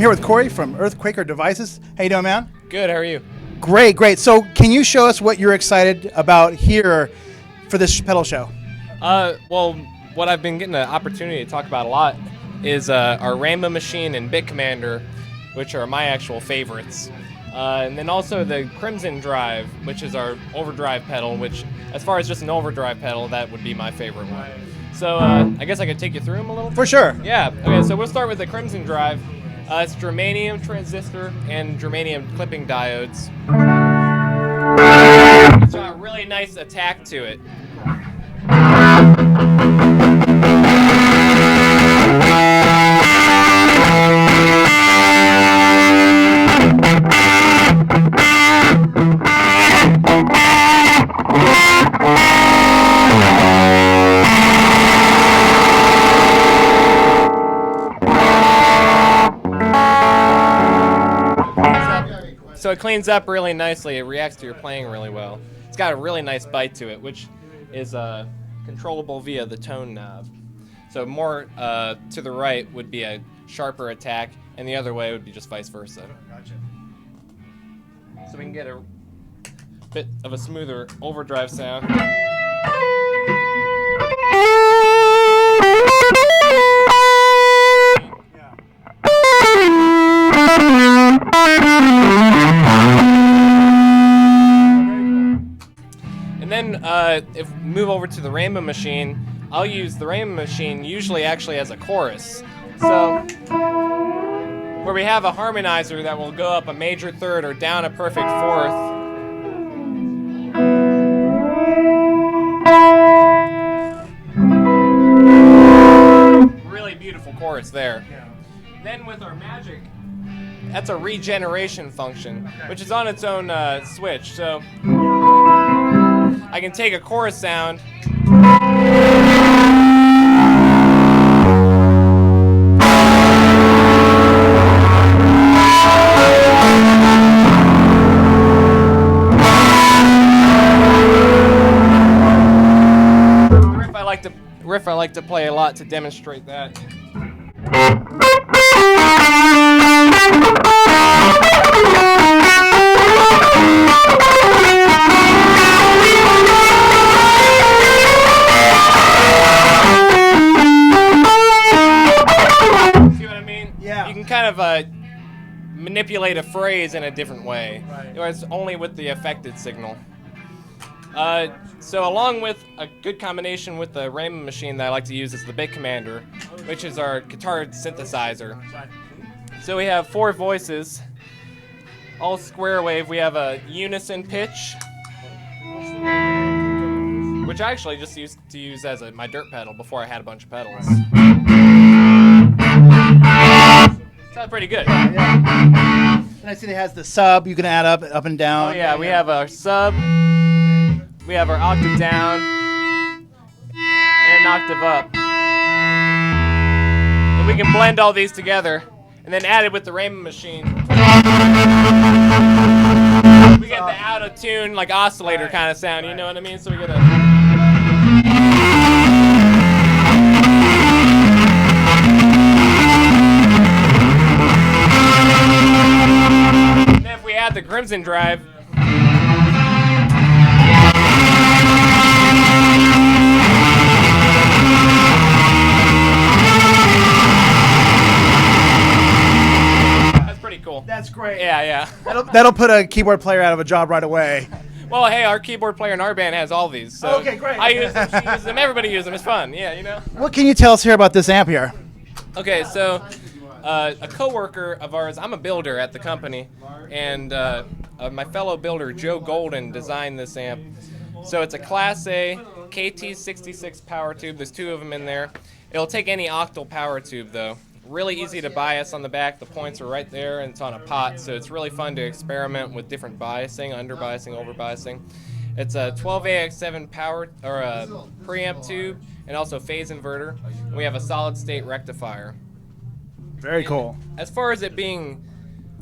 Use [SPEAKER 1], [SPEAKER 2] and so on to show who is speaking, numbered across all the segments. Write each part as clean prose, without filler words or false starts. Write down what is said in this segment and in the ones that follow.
[SPEAKER 1] here with Corey from EarthQuaker Devices. How you doing, man?
[SPEAKER 2] Good, how are you?
[SPEAKER 1] Great, great. So can you show us what you're excited about here for this pedal show?
[SPEAKER 2] Well, what I've been getting the opportunity to talk about a lot is our Rainbow Machine and Bit Commander, which are my actual favorites. And then also the Crimson Drive, which is our overdrive pedal, which, as far as just an overdrive pedal, that would be my favorite one. So I guess I could take you through them a little bit?
[SPEAKER 1] For sure.
[SPEAKER 2] Yeah. Okay, so we'll start with the Crimson Drive. It's germanium transistor and germanium clipping diodes. It's got a really nice attack to it. So it cleans up really nicely. It reacts to your playing really well. It's got a really nice bite to it, which is controllable via the tone knob. So more to the right would be a sharper attack, and the other way would be just vice versa.
[SPEAKER 1] Gotcha.
[SPEAKER 2] So we can get a bit of a smoother overdrive sound. And then if we move over to the Rainbow Machine, I'll use the Rainbow Machine usually actually as a chorus. So where we have a harmonizer that will go up a major third or down a perfect fourth. Really beautiful chorus there. Then with our Magic, that's a regeneration function, which is on its own switch. So I can take a chorus sound the riff I like to play a lot to demonstrate that. You can kind of manipulate a phrase in a different way. Right. It's only with the affected signal. So along with a good combination with the Rainbow Machine that I like to use is the Bit Commander, which is our guitar synthesizer. So we have 4 voices, all square wave. We have a unison pitch, which I actually just used to use as my dirt pedal before I had a bunch of pedals. Sounds pretty good.
[SPEAKER 1] Yeah. And I see it has the sub. You can add up and down.
[SPEAKER 2] Oh yeah, we have our sub, we have our octave down, and an octave up. And we can blend all these together, and then add it with the Rainbow Machine. We get the out of tune, like oscillator kind of sound. You know what I mean? So we get a. If we add the Crimson Drive, that's pretty cool.
[SPEAKER 1] That's great.
[SPEAKER 2] Yeah, yeah.
[SPEAKER 1] That'll put a keyboard player out of a job right away.
[SPEAKER 2] Well, hey, our keyboard player in our band has all these. So
[SPEAKER 1] okay, great.
[SPEAKER 2] I use them, she uses them, everybody uses them. It's fun, yeah, you know.
[SPEAKER 1] What can you tell us here about this amp here?
[SPEAKER 2] Okay, so a coworker of ours, I'm a builder at the company, and my fellow builder, Joe Golden, designed this amp. So it's a Class A KT66 power tube. There's 2 of them in there. It'll take any octal power tube, though. Really easy to bias on the back. The points are right there, and it's on a pot, so it's really fun to experiment with different biasing, under biasing, over biasing. It's a 12AX7 power or a preamp tube, and also phase inverter. And we have a solid state rectifier.
[SPEAKER 1] Very cool.
[SPEAKER 2] As far as it being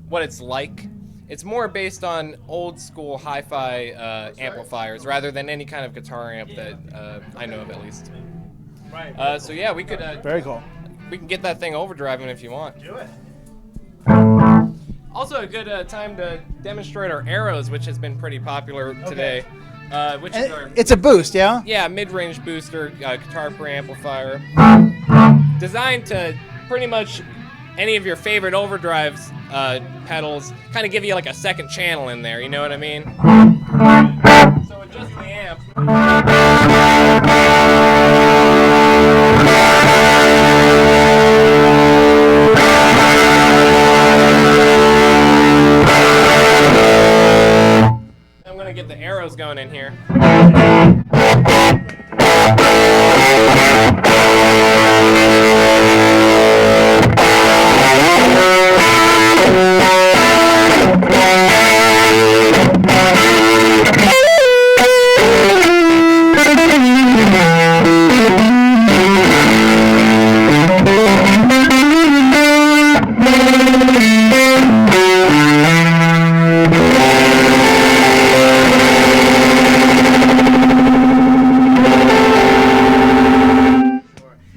[SPEAKER 2] what it's like, it's more based on old school hi-fi amplifiers rather than any kind of guitar amp that I know of, at least. So yeah, we could.
[SPEAKER 1] Very cool.
[SPEAKER 2] We can get that thing overdriving if you want.
[SPEAKER 1] Do it.
[SPEAKER 2] Also a good time to demonstrate our arrows, which has been pretty popular today. Which is our,
[SPEAKER 1] It's a boost, yeah?
[SPEAKER 2] yeah, mid-range booster, guitar preamplifier. Designed to pretty much any of your favorite overdrives pedals, kind of give you like a second channel in there, you know what I mean? So adjust the amp. I'm gonna get the arrows going in here.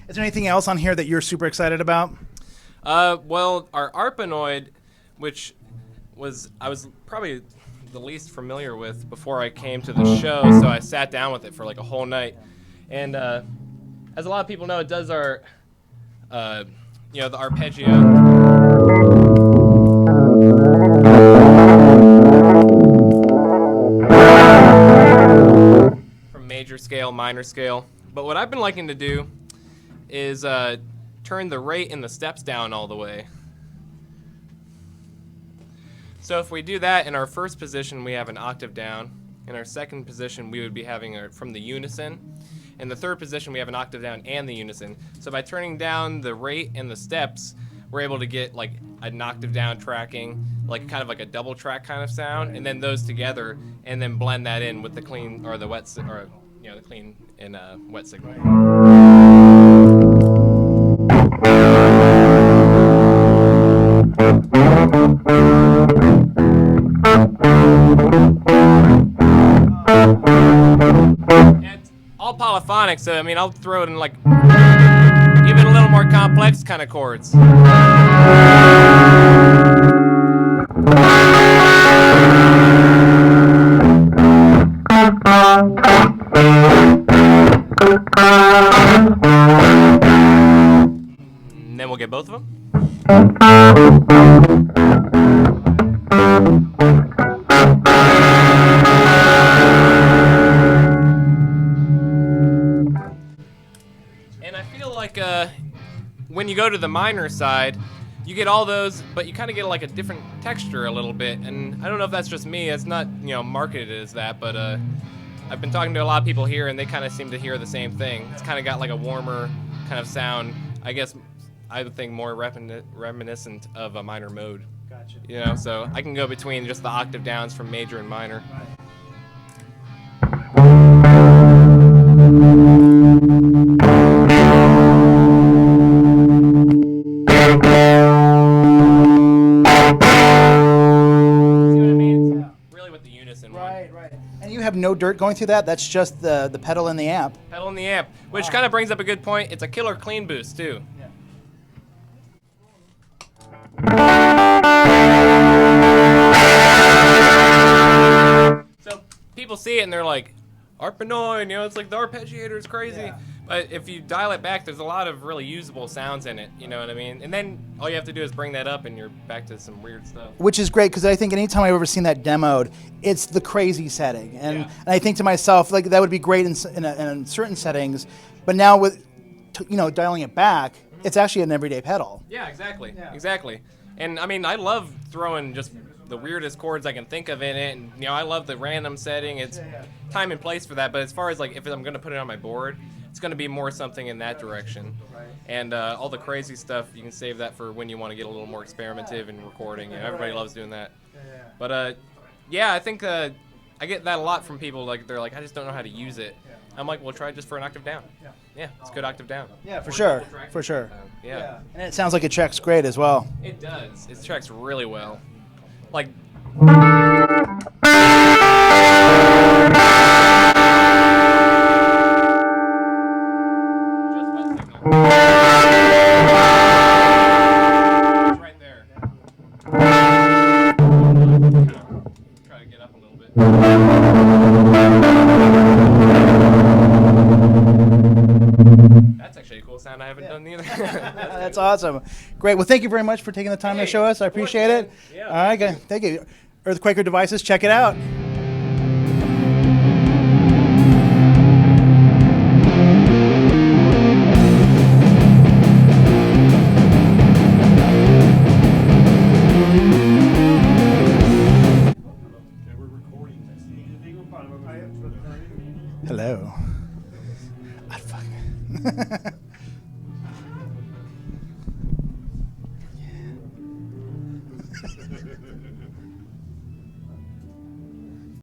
[SPEAKER 1] Is there anything else on here that you're super excited about?
[SPEAKER 2] Well, our Arpanoid, which I was probably the least familiar with before I came to the show, so I sat down with it for like a whole night. And as a lot of people know, it does our, the arpeggio. From major scale, minor scale. But what I've been liking to do is turn the rate and the steps down all the way. So if we do that, in our first position we have an octave down. In our second position we would be having from the unison. In the third position we have an octave down and the unison. So by turning down the rate and the steps, we're able to get like an octave down tracking, like kind of like a double track kind of sound, and then those together, and then blend that in with the clean or the wet the clean and wet signal. It's all polyphonic, so I mean I'll throw it in like even a little more complex kind of chords. And then we'll get both of them. And I feel like when you go to the minor side, you get all those, but you kind of get like a different texture a little bit. And I don't know if that's just me. It's not marketed as that, but I've been talking to a lot of people here, and they kind of seem to hear the same thing. It's kind of got like a warmer kind of sound. I guess I would think more reminiscent of a minor mode. Gotcha. So I can go between just the octave downs from major and minor.
[SPEAKER 1] You have no dirt going through that? That's just the pedal and the amp.
[SPEAKER 2] Pedal and the amp, which kind of brings up a good point. It's a killer clean boost, too. So people see it and they're like, Arpanoid, it's like the arpeggiator is crazy. Yeah. But if you dial it back, there's a lot of really usable sounds in it, you know what I mean? And then all you have to do is bring that up and you're back to some weird stuff.
[SPEAKER 1] Which is great, because I think anytime I've ever seen that demoed, it's the crazy setting. And I think to myself, like, that would be great in certain settings, but now with, dialing it back, it's actually an everyday pedal.
[SPEAKER 2] Yeah, exactly. Yeah. Exactly. And I mean, I love throwing just the weirdest chords I can think of in it, and I love the random setting. It's time and place for that, but as far as like if I'm going to put it on my board, it's going to be more something in that direction. Right. And all the crazy stuff, you can save that for when you want to get a little more experimentative in recording. Everybody loves doing that. But I think I get that a lot from people. Like they're like, I just don't know how to use it. I'm like, well, try it just for an octave down. Yeah, it's a good octave down. Yeah,
[SPEAKER 1] for sure, for sure.
[SPEAKER 2] Yeah.
[SPEAKER 1] And it sounds like it tracks great as well.
[SPEAKER 2] It does. It tracks really well. Like. Just wet signal. It's right there. That's actually a cool sound I haven't done either.
[SPEAKER 1] That's awesome. Great. Well, thank you very much for taking the time to show us. I appreciate it.
[SPEAKER 2] Yeah.
[SPEAKER 1] All right, good. Thank you. EarthQuaker devices, check it out. Hello. Ah, fuck.